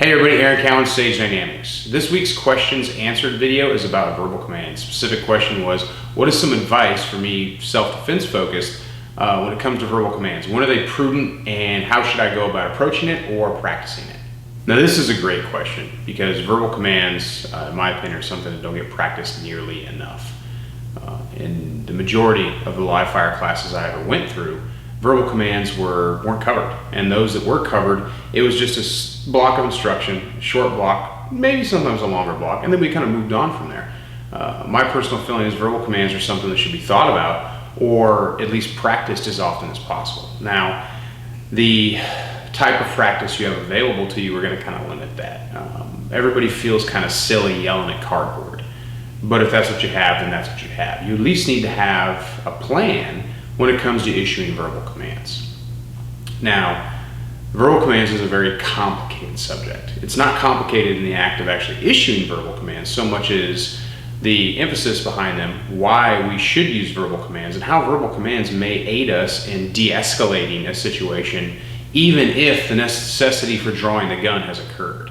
Hey everybody, Aaron Cowan, Stage Dynamics. This week's questions answered video is about verbal commands. Specific question was, what is some advice for me, self-defense focused, when it comes to verbal commands? When are they prudent and how should I go about approaching it or practicing it? Now this is a great question because verbal commands, in my opinion, are something that don't get practiced nearly enough. In the majority of the live fire classes I ever went through, verbal commands weren't covered, and those that were covered, it was just a block of instruction, a short block, maybe sometimes a longer block, and then we kind of moved on from there. My personal feeling is verbal commands are something that should be thought about or at least practiced as often as possible. Now, the type of practice you have available to you, we're going to kind of limit that. Everybody feels kind of silly yelling at cardboard, but if that's what you have, then that's what you have. You at least need to have a plan when it comes to issuing verbal commands. Now, verbal commands is a very complicated subject. It's not complicated in the act of actually issuing verbal commands so much as the emphasis behind them, why we should use verbal commands, and how verbal commands may aid us in de-escalating a situation even if the necessity for drawing the gun has occurred.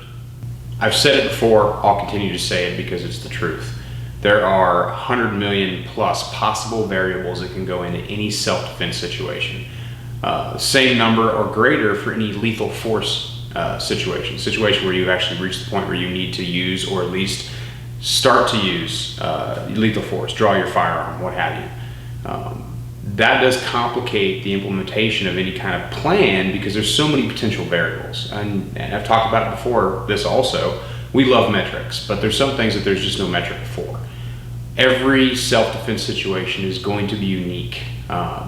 I've said it before, I'll continue to say it because it's the truth. There are 100 million plus possible variables that can go into any self-defense situation. Same number or greater for any lethal force situation where you've actually reached the point where you need to use or at least start to use lethal force, draw your firearm, what have you. That does complicate the implementation of any kind of plan because there's so many potential variables. And I've talked about it before, this also. We love metrics, but there's some things that there's just no metric for. Every self-defense situation is going to be unique.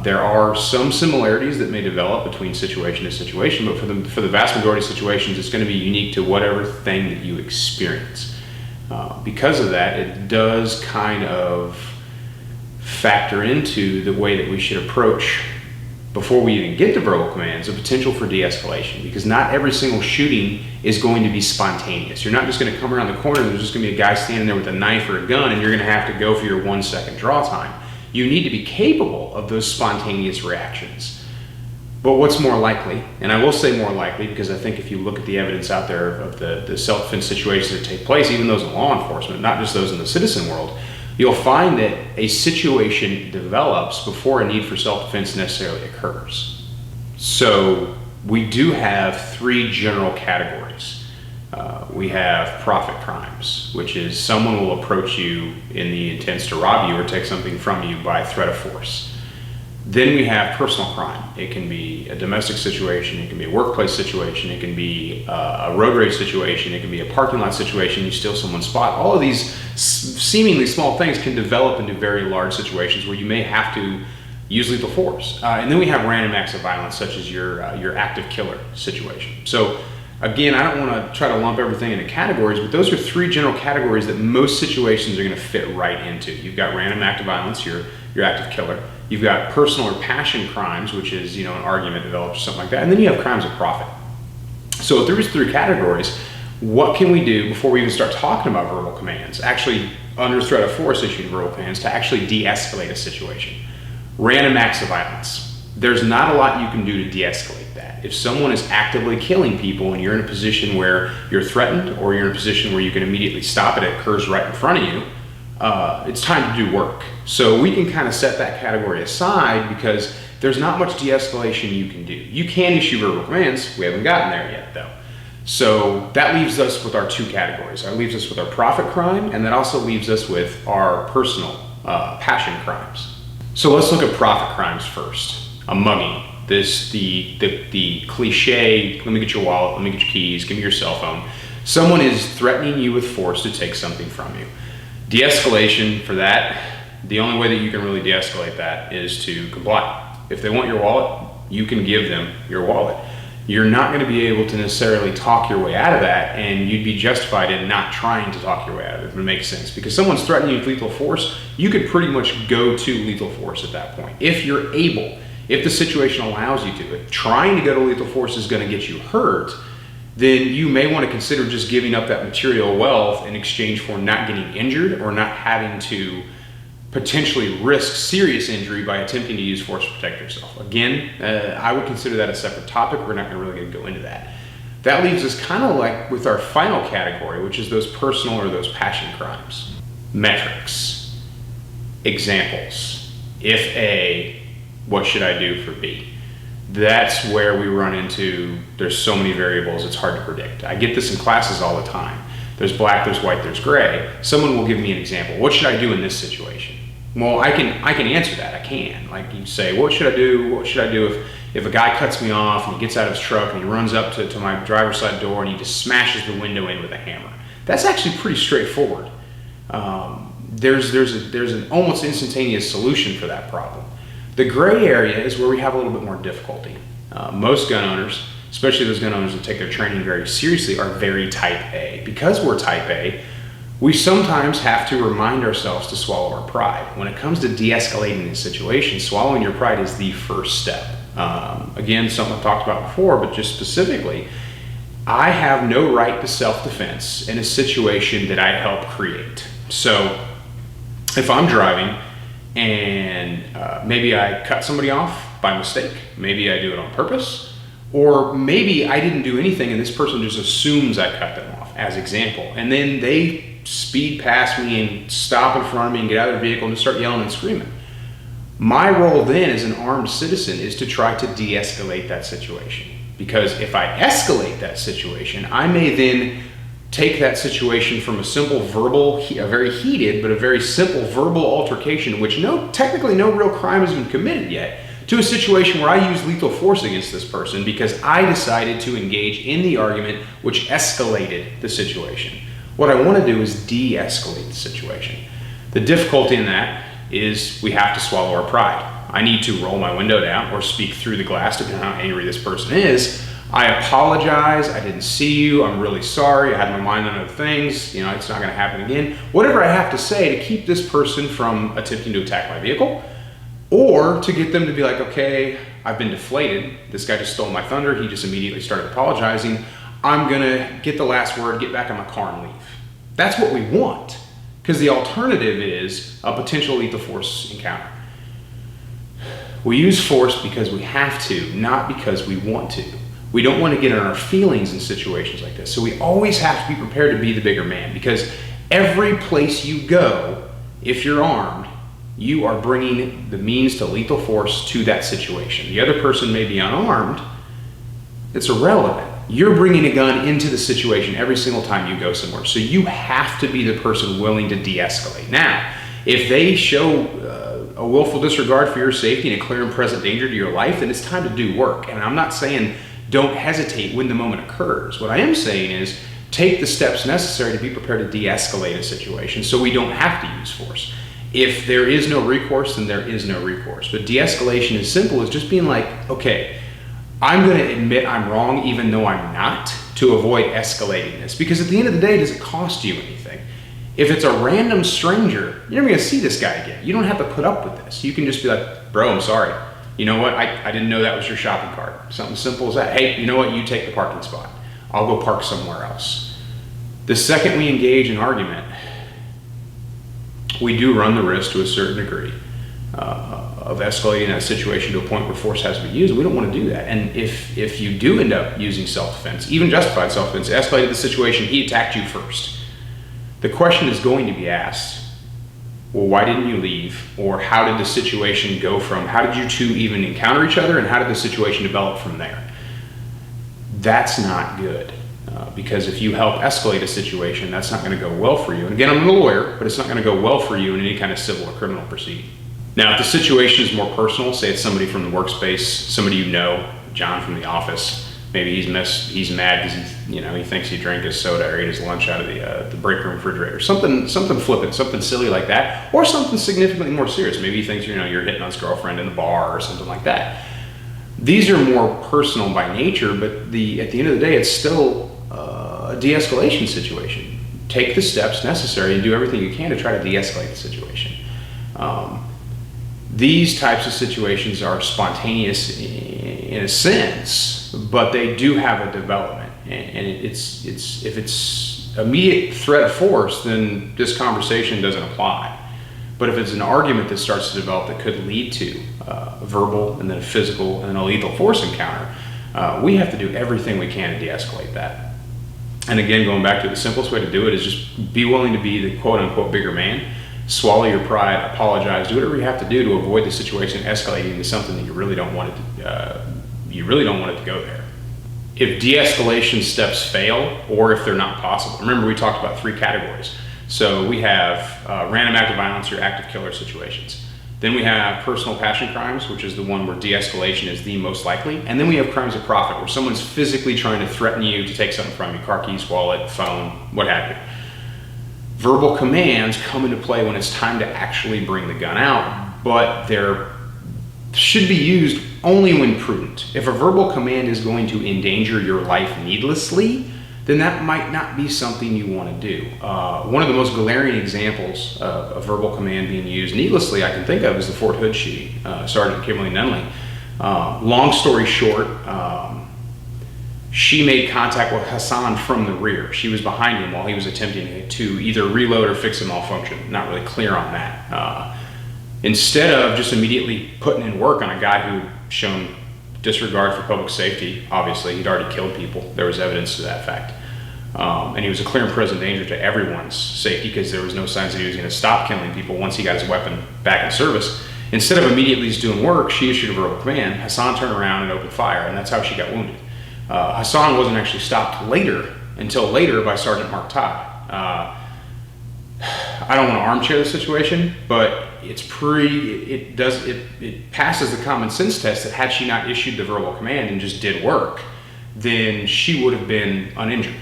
There are some similarities that may develop between situation to situation, but for the vast majority of situations, it's going to be unique to whatever thing that you experience. Because of that, it does kind of factor into the way that we should approach, before we even get to verbal commands, a potential for de-escalation, because not every single shooting is going to be spontaneous. You're not just going to come around the corner and there's just going to be a guy standing there with a knife or a gun and you're going to have to go for your 1 second draw time. You need to be capable of those spontaneous reactions. But what's more likely, and I will say more likely because I think if you look at the evidence out there of the self-defense situations that take place, even those in law enforcement, not just those in the citizen world, you'll find that a situation develops before a need for self-defense necessarily occurs. So we do have 3 general categories. We have profit crimes, which is someone will approach you in the intent to rob you or take something from you by threat of force. Then we have personal crime. It can be a domestic situation, it can be a workplace situation, it can be a road rage situation, it can be a parking lot situation, you steal someone's spot. All of these seemingly small things can develop into very large situations where you may have to use lethal force. And then we have random acts of violence, such as your active killer situation. So again, I don't want to try to lump everything into categories, but those are 3 general categories that most situations are going to fit right into. You've got random act of violence, your active killer. You've got personal or passion crimes, which is, an argument developed or something like that. And then you have crimes of profit. So if there was 3 categories, what can we do before we even start talking about verbal commands, actually under threat of force issuing verbal commands, to actually de-escalate a situation? Random acts of violence. There's not a lot you can do to de-escalate that. If someone is actively killing people and you're in a position where you're threatened or you're in a position where you can immediately stop it, it occurs right in front of you, it's time to do work. So we can kind of set that category aside because there's not much de-escalation you can do. You can issue verbal commands. We haven't gotten there yet though. So that leaves us with our 2 categories. That leaves us with our profit crime, and that also leaves us with our personal passion crimes. So let's look at profit crimes first. A mugging. The cliche, let me get your wallet, let me get your keys, give me your cell phone. Someone is threatening you with force to take something from you. De-escalation for that, the only way that you can really de-escalate that is to comply. If they want your wallet, you can give them your wallet. You're not going to be able to necessarily talk your way out of that, and you'd be justified in not trying to talk your way out of it, if it makes sense. Because someone's threatening you with lethal force, you could pretty much go to lethal force at that point. If you're able, if the situation allows you to. If trying to go to lethal force is going to get you hurt, then you may want to consider just giving up that material wealth in exchange for not getting injured or not having to potentially risk serious injury by attempting to use force to protect yourself. Again, I would consider that a separate topic. We're not going to really go into that. That leaves us kind of like with our final category, which is those personal or those passion crimes. Metrics. Examples. If A, what should I do for B? That's where we run into, there's so many variables, it's hard to predict. I get this in classes all the time. There's black, there's white, there's gray. Someone will give me an example. What should I do in this situation? Well, I can answer that. I can. Like, you say, what should I do? What should I do if a guy cuts me off and he gets out of his truck and he runs up to my driver's side door and he just smashes the window in with a hammer? That's actually pretty straightforward. There's an almost instantaneous solution for that problem. The gray area is where we have a little bit more difficulty. Most gun owners, especially those gun owners that take their training very seriously, are very type A. Because we're type A, we sometimes have to remind ourselves to swallow our pride. When it comes to de-escalating a situation, swallowing your pride is the first step. Again, something I've talked about before, but just specifically, I have no right to self-defense in a situation that I help create. So if I'm driving and maybe I cut somebody off by mistake, maybe I do it on purpose, or maybe I didn't do anything and this person just assumes I cut them off, as example, and then they speed past me and stop in front of me and get out of their vehicle and just start yelling and screaming. My role then as an armed citizen is to try to de-escalate that situation. Because if I escalate that situation, I may then take that situation from a simple verbal, a very heated, but a very simple verbal altercation, which technically no real crime has been committed yet, to a situation where I use lethal force against this person because I decided to engage in the argument which escalated the situation. What I want to do is de-escalate the situation. The difficulty in that is we have to swallow our pride. I need to roll my window down or speak through the glass depending on how angry this person is. I apologize, I didn't see you, I'm really sorry, I had my mind on other things, it's not going to happen again. Whatever I have to say to keep this person from attempting to attack my vehicle, or to get them to be like, okay, I've been deflated, this guy just stole my thunder, he just immediately started apologizing, I'm going to get the last word, get back in my car and leave. That's what we want, because the alternative is a potential lethal force encounter. We use force because we have to, not because we want to. We don't want to get in our feelings in situations like this. So we always have to be prepared to be the bigger man, because every place you go, if you're armed, you are bringing the means to lethal force to that situation. The other person may be unarmed. It's irrelevant. You're bringing a gun into the situation every single time you go somewhere. So you have to be the person willing to de-escalate. Now, if they show a willful disregard for your safety and a clear and present danger to your life, then it's time to do work. And I'm not saying don't hesitate when the moment occurs. What I am saying is take the steps necessary to be prepared to de-escalate a situation so we don't have to use force. If there is no recourse, then there is no recourse. But de-escalation is simple as just being like, okay, I'm going to admit I'm wrong even though I'm not, to avoid escalating this. Because at the end of the day, does it cost you anything? If it's a random stranger, you're never going to see this guy again. You don't have to put up with this. You can just be like, bro, I'm sorry. You know what? I didn't know that was your shopping cart. Something simple as that. Hey, you know what? You take the parking spot. I'll go park somewhere else. The second we engage in argument, we do run the risk to a certain degree of escalating that situation to a point where force has to be used. We don't want to do that. And if you do end up using self-defense, even justified self-defense, escalated the situation, he attacked you first. The question is going to be asked, well, why didn't you leave? Or how did the situation go from, how did you two even encounter each other, and how did the situation develop from there? That's not good. Because if you help escalate a situation, that's not going to go well for you. And again, I'm a lawyer, but it's not going to go well for you in any kind of civil or criminal proceeding. Now, if the situation is more personal, say it's somebody from the workspace, somebody you know, John from the office, maybe he's mad because he thinks he drank his soda or ate his lunch out of the break room refrigerator. Something flippant, something silly like that, or something significantly more serious. Maybe he thinks you're hitting on his girlfriend in the bar or something like that. These are more personal by nature, but at the end of the day, it's still a de-escalation situation. Take the steps necessary and do everything you can to try to de-escalate the situation. These types of situations are spontaneous in a sense, but they do have a development. And if it's immediate threat of force, then this conversation doesn't apply. But if it's an argument that starts to develop that could lead to a verbal and then a physical and then a lethal force encounter, We have to do everything we can to de-escalate that. And again, going back to the simplest way to do it is just be willing to be the quote-unquote bigger man, swallow your pride, apologize, do whatever you have to do to avoid the situation escalating into something that you really don't want it to go there. If de-escalation steps fail, or if they're not possible, remember we talked about 3 categories. So we have random act of violence or active killer situations. Then we have personal passion crimes, which is the one where de-escalation is the most likely. And then we have crimes of profit, where someone's physically trying to threaten you to take something from you, car keys, wallet, phone, what have you. Verbal commands come into play when it's time to actually bring the gun out, but they're should be used only when prudent. If a verbal command is going to endanger your life needlessly, then that might not be something you want to do. One of the most glaring examples of a verbal command being used needlessly I can think of is the Fort Hood shooting, Sergeant Kimberly Nunley. Long story short, she made contact with Hassan from the rear. She was behind him while he was attempting to either reload or fix a malfunction. Not really clear on that. Instead of just immediately putting in work on a guy who shown disregard for public safety, obviously he'd already killed people. There was evidence to that fact. And he was a clear and present danger to everyone's safety because there was no signs that he was going to stop killing people once he got his weapon back in service. Instead of immediately just doing work, she issued a verbal command. Hassan turned around and opened fire, and that's how she got wounded. Hassan wasn't actually stopped until later by Sergeant Mark Todd. I don't want to armchair the situation, but it passes the common sense test that had she not issued the verbal command and just did work, then she would have been uninjured.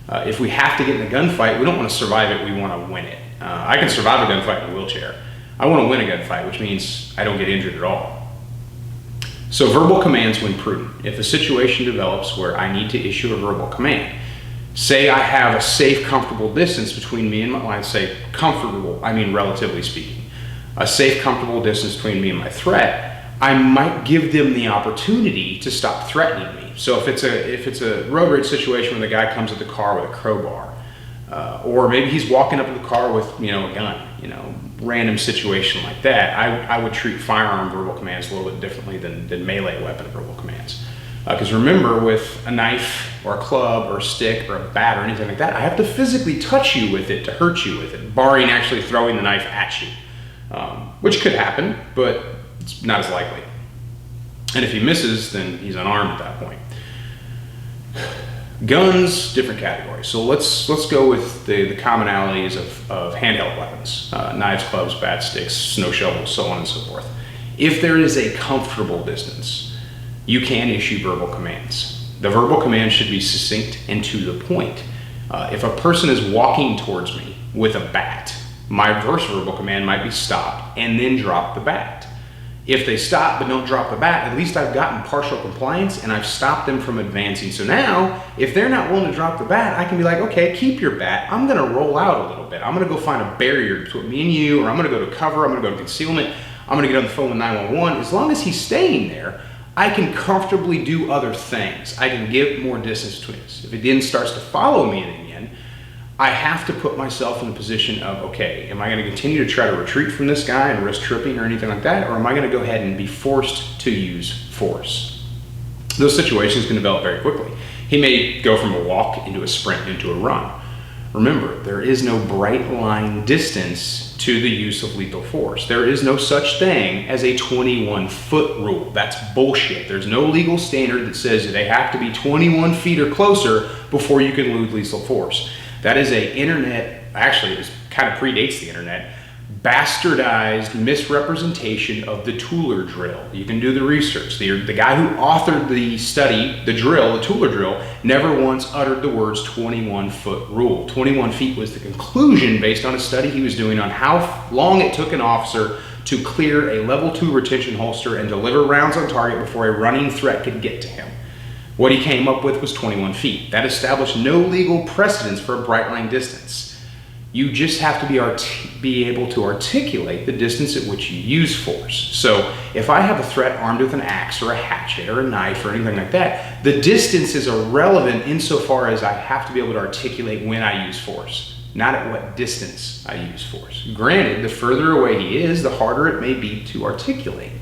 If we have to get in a gunfight, we don't want to survive it, we want to win it. I can survive a gunfight in a wheelchair. I want to win a gunfight, which means I don't get injured at all. So verbal commands when prudent. If a situation develops where I need to issue a verbal command, say I have a safe, comfortable distance between me and when I say comfortable, I mean relatively speaking. A safe, comfortable distance between me and my threat, I might give them the opportunity to stop threatening me. So if it's a road rage situation where the guy comes at the car with a crowbar, or maybe he's walking up to the car with a gun, random situation like that, I would treat firearm verbal commands a little bit differently than melee weapon verbal commands. Because remember, with a knife or a club or a stick or a bat or anything like that, I have to physically touch you with it to hurt you with it, barring actually throwing the knife at you, which could happen, but it's not as likely. And if he misses, then he's unarmed at that point. Guns, different categories. So let's go with the commonalities of handheld weapons, knives, clubs, bats, sticks, snow shovels, so on and so forth. If there is a comfortable distance, you can issue verbal commands. The verbal command should be succinct and to the point. If a person is walking towards me with a bat, my first verbal command might be stop and then drop the bat. If they stop but don't drop the bat, at least I've gotten partial compliance and I've stopped them from advancing. So now, if they're not willing to drop the bat, I can be like, okay, keep your bat. I'm gonna roll out a little bit. I'm gonna go find a barrier between me and you, or I'm gonna go to cover, I'm gonna go to concealment, I'm gonna get on the phone with 911. As long as he's staying there, I can comfortably do other things. I can give more distance between us. If it then starts to follow me again, I have to put myself in a position of, okay, am I gonna continue to try to retreat from this guy and risk tripping or anything like that, or am I gonna go ahead and be forced to use force? Those situations can develop very quickly. He may go from a walk into a sprint into a run. Remember, there is no bright line distance to the use of lethal force. There is no such thing as a 21-foot rule. That's bullshit. There's no legal standard that says they have to be 21 feet or closer before you can use lethal force. That is a internet, actually it kind of predates the internet, bastardized misrepresentation of the Tooler drill. You can do the research. The guy who authored the study, the Tooler drill, never once uttered the words 21-foot rule. 21 feet was the conclusion based on a study he was doing on how long it took an officer to clear a level 2 retention holster and deliver rounds on target before a running threat could get to him. What he came up with was 21 feet. That established no legal precedence for a bright line distance. You just have to be able to articulate the distance at which you use force. So if I have a threat armed with an axe or a hatchet or a knife or anything like that, the distance is irrelevant insofar as I have to be able to articulate when I use force, not at what distance I use force. Granted, the further away he is, the harder it may be to articulate,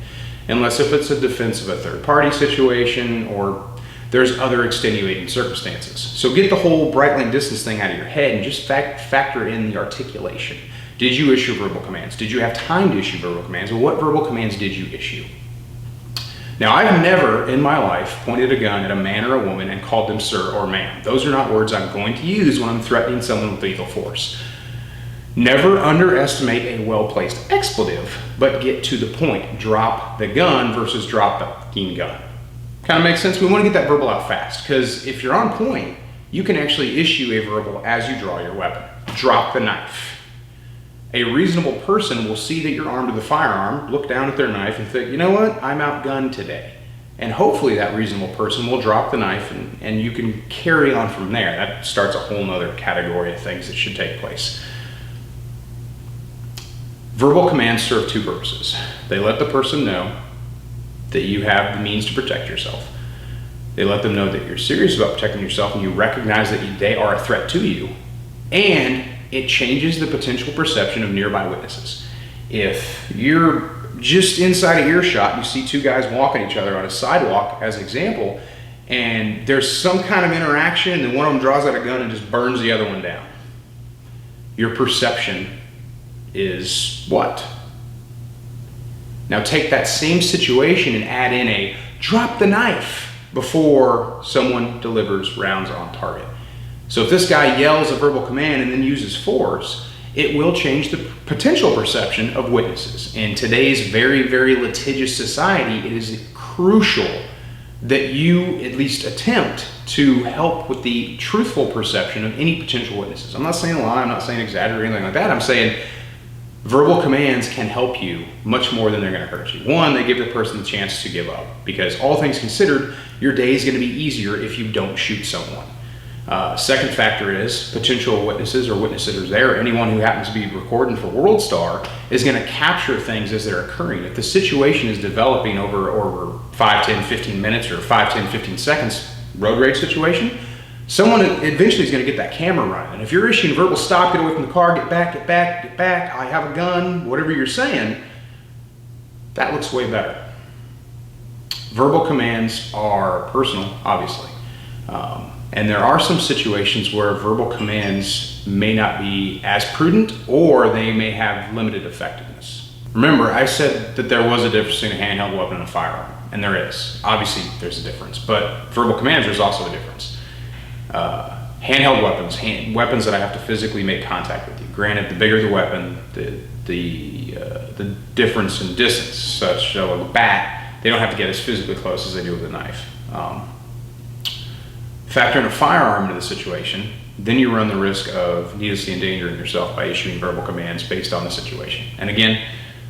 unless if it's a defense of a third party situation or there's other extenuating circumstances. So get the whole bright line distance thing out of your head and just factor in the articulation. Did you issue verbal commands? Did you have time to issue verbal commands? Well, what verbal commands did you issue? Now, I've never in my life pointed a gun at a man or a woman and called them sir or ma'am. Those are not words I'm going to use when I'm threatening someone with lethal force. Never underestimate a well-placed expletive, but get to the point. Drop the gun versus drop the fucking gun. Kind of makes sense? We want to get that verbal out fast, because if you're on point, you can actually issue a verbal as you draw your weapon. Drop the knife. A reasonable person will see that you're armed with a firearm, look down at their knife and think, you know what, I'm outgunned today. And hopefully that reasonable person will drop the knife and you can carry on from there. That starts a whole nother category of things that should take place. Verbal commands serve two purposes. They let the person know that you have the means to protect yourself. They let them know that you're serious about protecting yourself and you recognize that they are a threat to you. And it changes the potential perception of nearby witnesses. If you're just inside of earshot, you see two guys walking each other on a sidewalk, as an example, and there's some kind of interaction and one of them draws out a gun and just burns the other one down. Your perception is what? Now take that same situation and add in a drop the knife before someone delivers rounds on target. So if this guy yells a verbal command and then uses force, it will change the potential perception of witnesses. In today's very, very litigious society, it is crucial that you at least attempt to help with the truthful perception of any potential witnesses. I'm not saying lie, I'm not saying exaggerate or anything like that. I'm saying verbal commands can help you much more than they're going to hurt you. One, they give the person the chance to give up, because all things considered, your day is going to be easier if you don't shoot someone. Second factor is potential witnesses or witnesses there, anyone who happens to be recording for WorldStar is going to capture things as they're occurring. If the situation is developing over 5, 10, 15 minutes or 5, 10, 15 seconds, road rage situation, someone eventually is going to get that camera running. And if you're issuing verbal stop, get away from the car, get back, get back, get back, I have a gun, whatever you're saying, that looks way better. Verbal commands are personal, obviously. And there are some situations where verbal commands may not be as prudent or they may have limited effectiveness. Remember, I said that there was a difference between a handheld weapon and a firearm, and there is. Obviously, there's a difference, but verbal commands, there's also a difference. Handheld weapons, weapons that I have to physically make contact with you. Granted, the bigger the weapon, the difference in distance, such so a bat, they don't have to get as physically close as they do with a knife. Factor in a firearm into the situation, then you run the risk of needlessly endangering yourself by issuing verbal commands based on the situation. And again,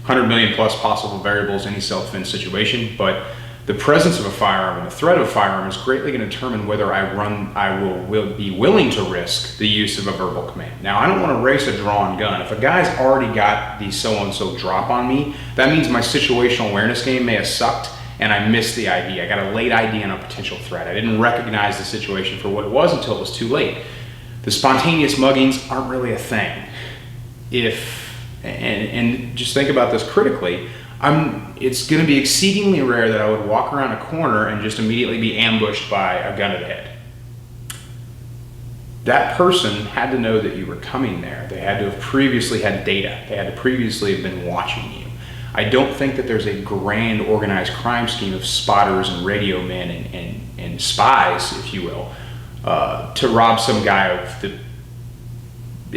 100 million plus possible variables in any self-defense situation, but the presence of a firearm and the threat of a firearm is greatly going to determine whether I will be willing to risk the use of a verbal command. Now, I don't want to race a drawn gun. If a guy's already got the so-and-so drop on me, that means my situational awareness game may have sucked and I missed the ID. I got a late ID on a potential threat. I didn't recognize the situation for what it was until it was too late. The spontaneous muggings aren't really a thing. And just think about this critically, it's going to be exceedingly rare that I would walk around a corner and just immediately be ambushed by a gun to the head. That person had to know that you were coming there. They had to have previously had data. They had to previously have been watching you. I don't think that there's a grand organized crime scheme of spotters and radio men and spies, if you will, to rob some guy of the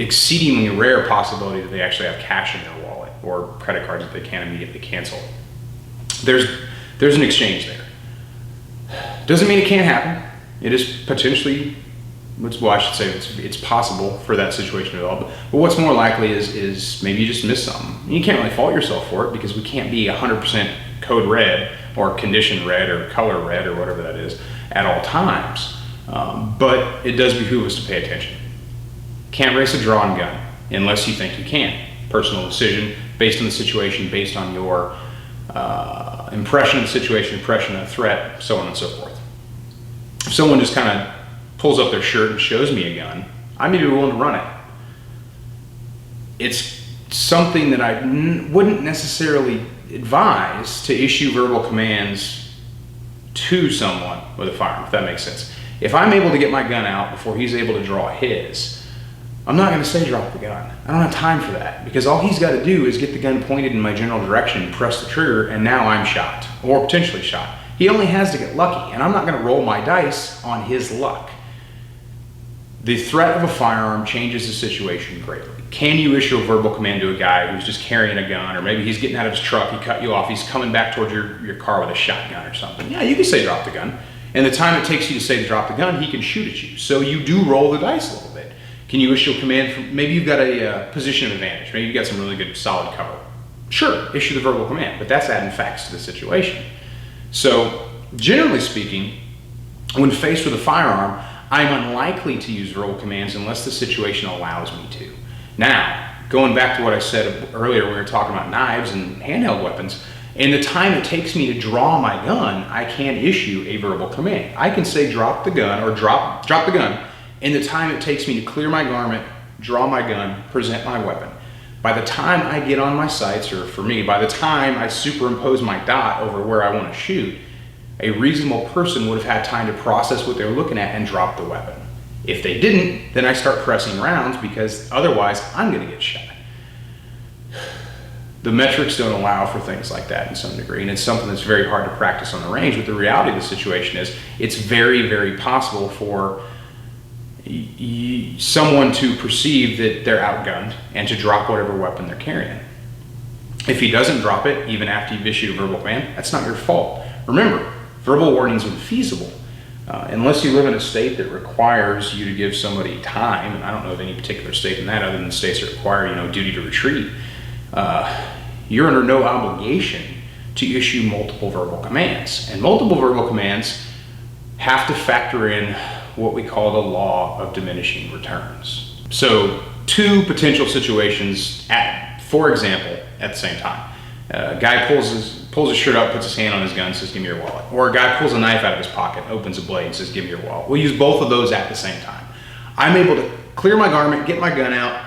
exceedingly rare possibility that they actually have cash in their wallet or credit cards that they can't immediately cancel. There's an exchange there. Doesn't mean it can't happen. It is potentially, well, I should say it's possible for that situation to develop. But what's more likely is maybe you just missed something. And you can't really fault yourself for it because we can't be 100% code red or condition red or color red or whatever that is at all times. But it does behoove us to pay attention. Can't race a drawn gun unless you think you can. Personal decision based on the situation, based on your impression of the situation, impression of the threat, so on and so forth. If someone just kind of pulls up their shirt and shows me a gun, I may be willing to run it. It's something that I wouldn't necessarily advise to issue verbal commands to someone with a firearm, if that makes sense. If I'm able to get my gun out before he's able to draw his, I'm not going to say drop the gun. I don't have time for that, because all he's got to do is get the gun pointed in my general direction, press the trigger, and now I'm shot, or potentially shot. He only has to get lucky, and I'm not going to roll my dice on his luck. The threat of a firearm changes the situation greatly. Can you issue a verbal command to a guy who's just carrying a gun, or maybe he's getting out of his truck, he cut you off, he's coming back towards your car with a shotgun or something? Yeah, you can say drop the gun. And the time it takes you to say drop the gun, he can shoot at you. So you do roll the dice a little bit. Can you issue a command from, maybe you've got a position of advantage, maybe you've got some really good solid cover. Sure, issue the verbal command, but that's adding facts to the situation. So generally speaking, when faced with a firearm, I'm unlikely to use verbal commands unless the situation allows me to. Now, going back to what I said earlier when we were talking about knives and handheld weapons, in the time it takes me to draw my gun, I can issue a verbal command. I can say drop the gun, or drop the gun, in the time it takes me to clear my garment, draw my gun, present my weapon. By the time I get on my sights, or for me, by the time I superimpose my dot over where I want to shoot, a reasonable person would have had time to process what they're looking at and drop the weapon. If they didn't, then I start pressing rounds, because otherwise I'm going to get shot. The metrics don't allow for things like that in some degree, and it's something that's very hard to practice on the range, but the reality of the situation is it's very, very possible for someone to perceive that they're outgunned and to drop whatever weapon they're carrying. If he doesn't drop it, even after you've issued a verbal command, that's not your fault. Remember, verbal warnings are feasible. Unless you live in a state that requires you to give somebody time, and I don't know of any particular state in that other than states that require, duty to retreat, you're under no obligation to issue multiple verbal commands. And multiple verbal commands have to factor in what we call the law of diminishing returns. So two potential situations, for example, at the same time. A guy pulls his shirt up, puts his hand on his gun, says, give me your wallet. Or a guy pulls a knife out of his pocket, opens a blade, and says, give me your wallet. We'll use both of those at the same time. I'm able to clear my garment, get my gun out,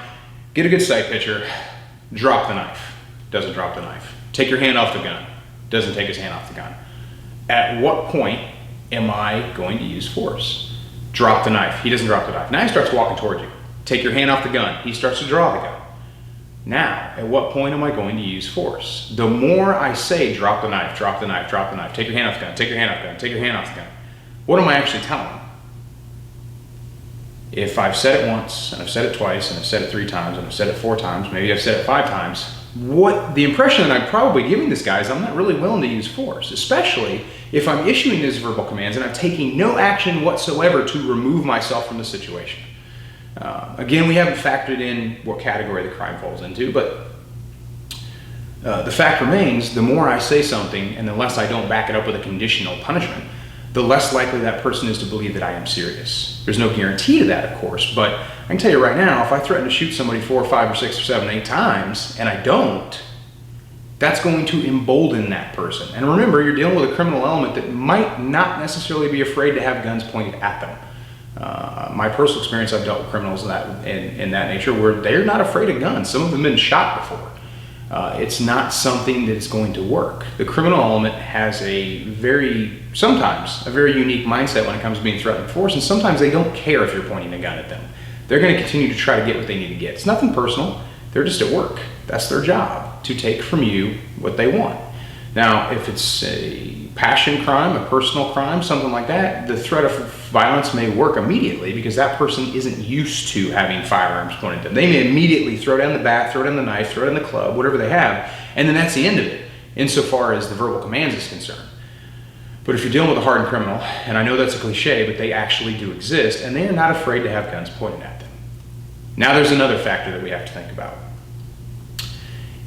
get a good sight picture, drop the knife. Doesn't drop the knife. Take your hand off the gun. Doesn't take his hand off the gun. At what point am I going to use force? Drop the knife. He doesn't drop the knife. Now he starts walking towards you. Take your hand off the gun. He starts to draw the gun. Now, at what point am I going to use force? The more I say drop the knife, drop the knife, drop the knife, take your hand off the gun, take your hand off the gun, take your hand off the gun, what am I actually telling him? If I've said it once, and I've said it twice, and I've said it 3 times, and I've said it 4 times, maybe I've said it 5 times, the impression that I'm probably giving this guy is I'm not really willing to use force, especially if I'm issuing these verbal commands and I'm taking no action whatsoever to remove myself from the situation. Again, we haven't factored in what category the crime falls into, but the fact remains, the more I say something and the less I don't back it up with a conditional punishment, the less likely that person is to believe that I am serious. There's no guarantee to that, of course, but I can tell you right now, if I threaten to shoot somebody 4 or 5 or 6 or 7, 8 times, and I don't, that's going to embolden that person. And remember, you're dealing with a criminal element that might not necessarily be afraid to have guns pointed at them. My personal experience, I've dealt with criminals in that nature where they're not afraid of guns. Some of them have been shot before. It's not something that's going to work. The criminal element has sometimes a very unique mindset when it comes to being threatened with force, and sometimes they don't care if you're pointing a gun at them. They're going to continue to try to get what they need to get. It's nothing personal. They're just at work. That's their job, to take from you what they want. Now, if it's a passion crime, a personal crime, something like that, the threat of violence may work immediately because that person isn't used to having firearms pointed at them. They may immediately throw down the bat, throw down the knife, throw down the club, whatever they have, and then that's the end of it, insofar as the verbal commands is concerned. But if you're dealing with a hardened criminal, and I know that's a cliche, but they actually do exist, and they are not afraid to have guns pointed at them. Now there's another factor that we have to think about.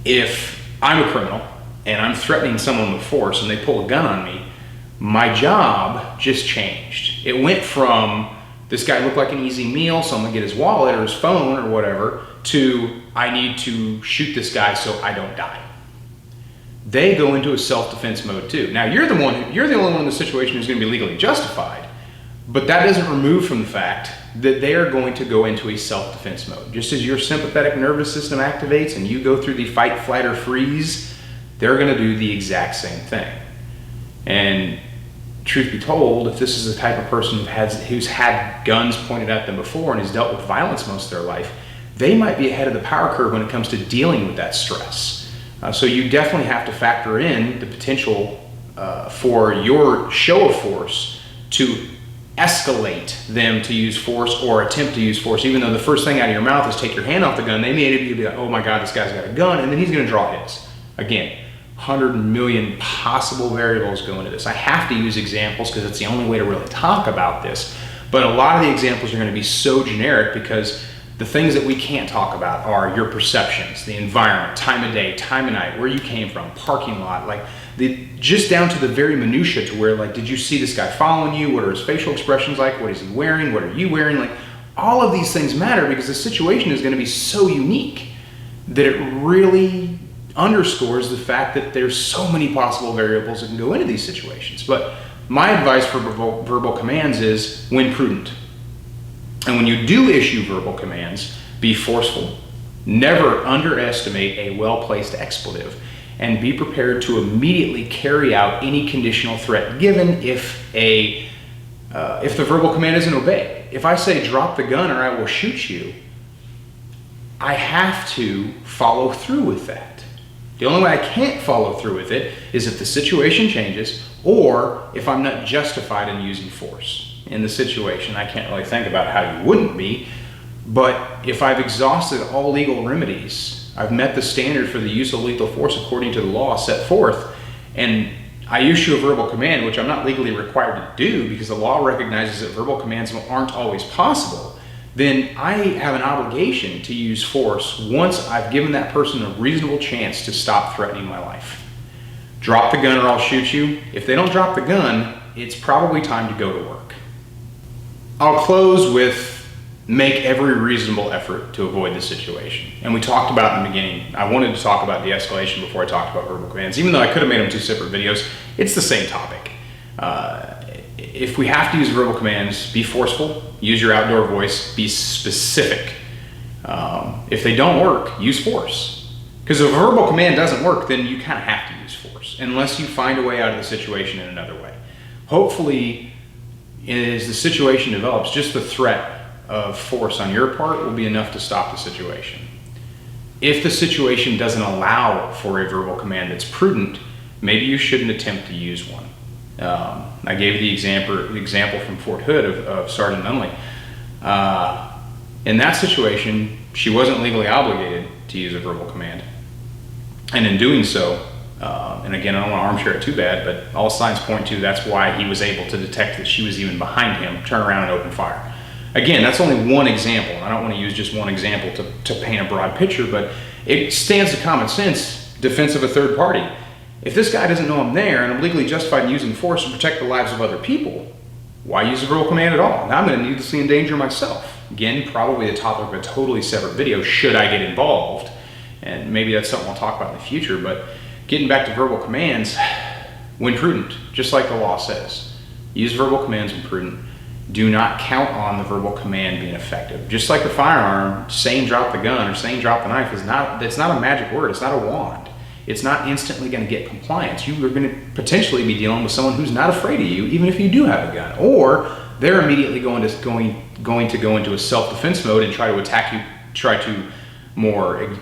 If I'm a criminal, and I'm threatening someone with force and they pull a gun on me, my job just changed. It went from this guy looked like an easy meal, so I'm gonna get his wallet or his phone or whatever, to I need to shoot this guy so I don't die. They go into a self-defense mode too. Now you're the only one in the situation who's gonna be legally justified, but that doesn't remove from the fact that they are going to go into a self-defense mode. Just as your sympathetic nervous system activates and you go through the fight, flight, or freeze, they're going to do the exact same thing. And truth be told, if this is the type of person who's had guns pointed at them before and has dealt with violence most of their life, they might be ahead of the power curve when it comes to dealing with that stress. So you definitely have to factor in the potential for your show of force to escalate them to use force or attempt to use force. Even though the first thing out of your mouth is take your hand off the gun, they may be like, oh my God, this guy's got a gun, and then he's gonna draw his. Again, 100 million possible variables go into this. I have to use examples because it's the only way to really talk about this. But a lot of the examples are going to be so generic because the things that we can't talk about are your perceptions, the environment, time of day, time of night, where you came from, parking lot, like just down to the very minutia to where, like, did you see this guy following you? What are his facial expressions like? What is he wearing? What are you wearing? Like, all of these things matter because the situation is going to be so unique that it really underscores the fact that there's so many possible variables that can go into these situations. But my advice for verbal commands is when prudent. And when you do issue verbal commands, be forceful. Never underestimate a well-placed expletive, and be prepared to immediately carry out any conditional threat given if the verbal command isn't obeyed. If I say drop the gun or I will shoot you, I have to follow through with that. The only way I can't follow through with it is if the situation changes or if I'm not justified in using force in the situation. I can't really think about how you wouldn't be, but if I've exhausted all legal remedies, I've met the standard for the use of lethal force according to the law set forth, and I issue a verbal command, which I'm not legally required to do because the law recognizes that verbal commands aren't always possible, then I have an obligation to use force once I've given that person a reasonable chance to stop threatening my life. Drop the gun or I'll shoot you. If they don't drop the gun, it's probably time to go to work. I'll close with make every reasonable effort to avoid the situation. And we talked about in the beginning, I wanted to talk about de-escalation before I talked about verbal commands. Even though I could have made them two separate videos, it's the same topic. If we have to use verbal commands, be forceful, use your outdoor voice, be specific. If they don't work, use force. Because if a verbal command doesn't work, then you kind of have to use force, unless you find a way out of the situation in another way. Hopefully, as the situation develops, just the threat of force on your part will be enough to stop the situation. If the situation doesn't allow for a verbal command that's prudent, maybe you shouldn't attempt to use one. I gave the example from Fort Hood of Sergeant Nunley. In that situation, she wasn't legally obligated to use a verbal command. And in doing so, and again, I don't want to armchair it too bad, but all signs point to that's why he was able to detect that she was even behind him, turn around and open fire. Again, that's only one example. I don't want to use just one example to paint a broad picture, but it stands to common sense defense of a third party. If this guy doesn't know I'm there and I'm legally justified in using force to protect the lives of other people, why use a verbal command at all? Now I'm going to needlessly endanger myself. Again, probably the topic of a totally separate video should I get involved, and maybe that's something I'll talk about in the future. But getting back to verbal commands, when prudent, just like the law says, use verbal commands when prudent. Do not count on the verbal command being effective. Just like the firearm, saying drop the gun or saying drop the knife that's not a magic word. It's not a wand. It's not instantly going to get compliance. You are going to potentially be dealing with someone who's not afraid of you, even if you do have a gun, or they're immediately going to go into a self-defense mode and try to attack you, try to more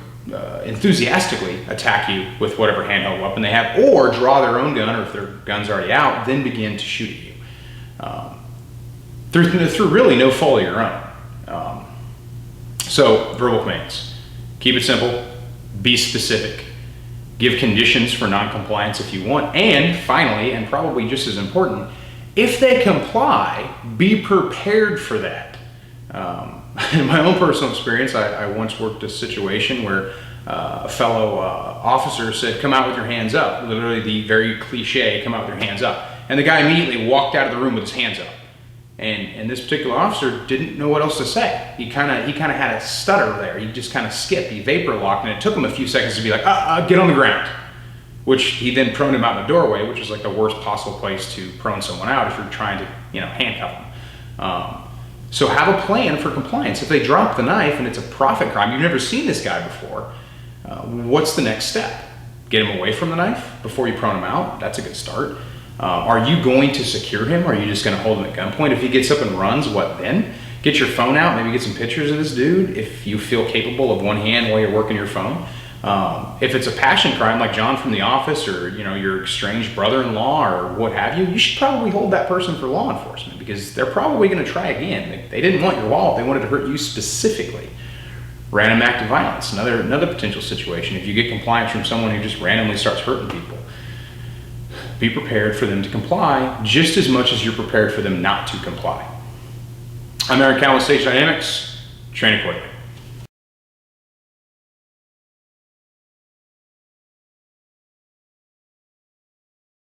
enthusiastically attack you with whatever handheld weapon they have, or draw their own gun, or if their gun's already out, then begin to shoot at you. Through really no fault of your own. So verbal commands, keep it simple, be specific, give conditions for non-compliance if you want, and finally, and probably just as important, if they comply, be prepared for that. In my own personal experience, I once worked a situation where a fellow officer said, come out with your hands up, literally the very cliche, come out with your hands up. And the guy immediately walked out of the room with his hands up. And this particular officer didn't know what else to say. He kind of had a stutter there. He just kind of skipped. He vapor locked, and it took him a few seconds to be like, get on the ground. Which he then proned him out in the doorway, which is like the worst possible place to prone someone out if you're trying to, handcuff them. So have a plan for compliance. If they drop the knife and it's a profit crime, you've never seen this guy before, what's the next step? Get him away from the knife before you prone him out. That's a good start. Are you going to secure him? Or are you just going to hold him at gunpoint? If he gets up and runs, what then? Get your phone out, maybe get some pictures of this dude if you feel capable of one hand while you're working your phone. If it's a passion crime like John from The Office, or your estranged brother-in-law or what have you, you should probably hold that person for law enforcement, because they're probably going to try again. They didn't want your wallet, they wanted to hurt you specifically. Random act of violence, another potential situation. If you get compliance from someone who just randomly starts hurting people, be prepared for them to comply just as much as you're prepared for them not to comply. I'm Aaron Cowan with Stage Dynamics. Train accordingly.